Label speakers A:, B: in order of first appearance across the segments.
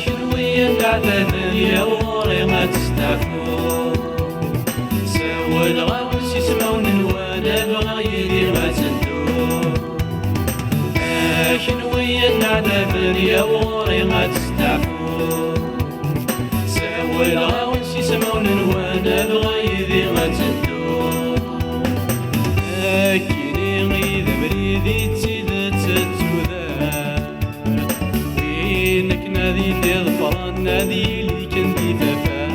A: شنوية العذاب يا وري ما تستعفو سوى الغاوس يسمعون وانا بغيري ما تندو شنوية العذاب يا وري ما تستعفو سوى الغاوس يسمعون وانا بغيري ما تندو كيني غيد بريدي تسيد تتوذا وينك نادي تظفران نادي لي كندي تفان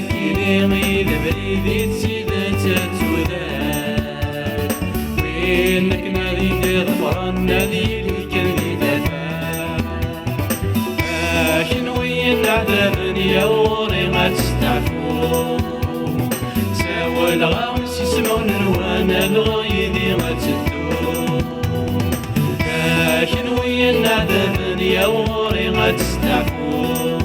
A: كيني غيد بريدي تسيد تتوذا وينك نادي تظفران نادي لي كندي تفان شنوية العذاب يا وري ما تستعفو سوى الغاوس يسمعون وانا بغيدي ما تدو شنوية العذاب يا وري ما تستعفو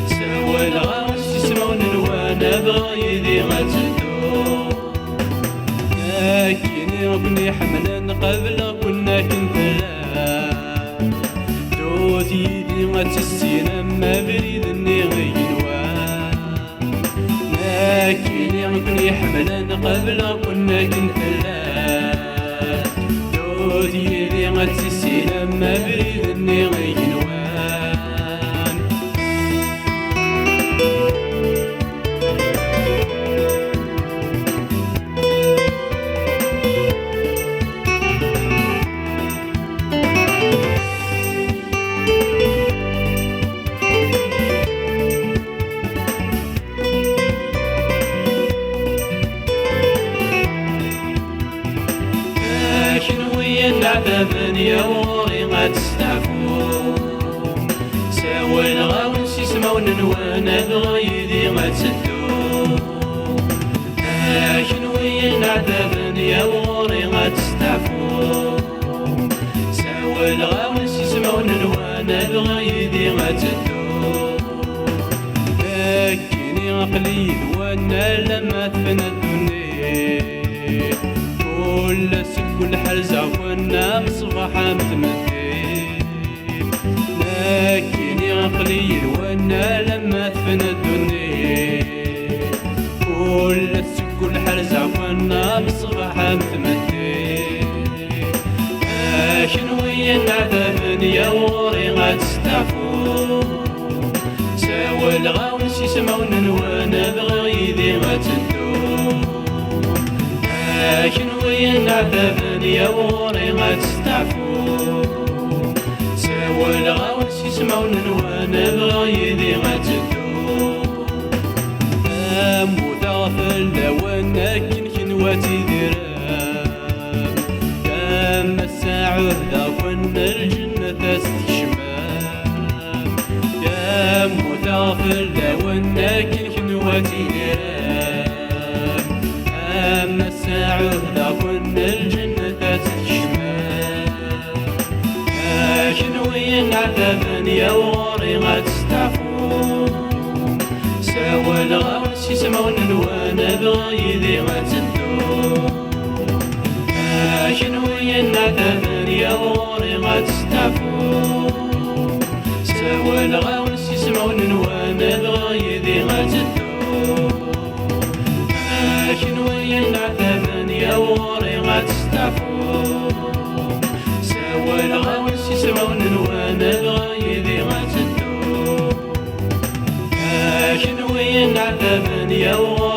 A: سوى الغاوس يسمعون وانا بغيدي ما تدو كيني ربني حملا قبل كنا كنت لا توتي دي ما تسينا ما بريد اني غينوا لكن يمكن حملا قبل كنا كنت لا دوتي دي ما تسينا ما بريد اني غينوان شنوية العذاب يا وري ما تستعفو سوى الغاوس يسمعون وانا بغيدي ما تسدو شنوية العذاب يا وري ما تستعفو سوى الغاوس يسمعون وانا بغيدي ما تسدو لكني عقلي وانا لما تفنى الدنيا كل حرزة وانا مصباحة متمدي لكن يا قليل وانا لما تفنى الدنيا كل حرزة وانا مصباحة متمدي شنوية العذاب يا وري ما تستعفو سوى الغاوس يسمعون وانا بغيدي ما تندو شنوية العذاب يا وري ما تستعفو سوى الغاوس يسمعون وانا بغيدي ما تدو موت غفل وانا كنواتي درام لما الساعة ذا كنا الجنة تستشمام موت غفل وانا كنواتي درام أما الساعة ذا كنا الجنة تشمال شنوية العذاب يا وري ما تستعفو سوى الغاوس يسمعون وانا بغيدي ما تدو شنوية العذاب يا وري ما تستعفو سوى الغاوس يسمعون وانا بغيدي ما تدو شنوية العذاب يا وري ما تستعفو سوى الغاوس يسمعون وانا بغيدي ما تدو شنوية العذاب يا وري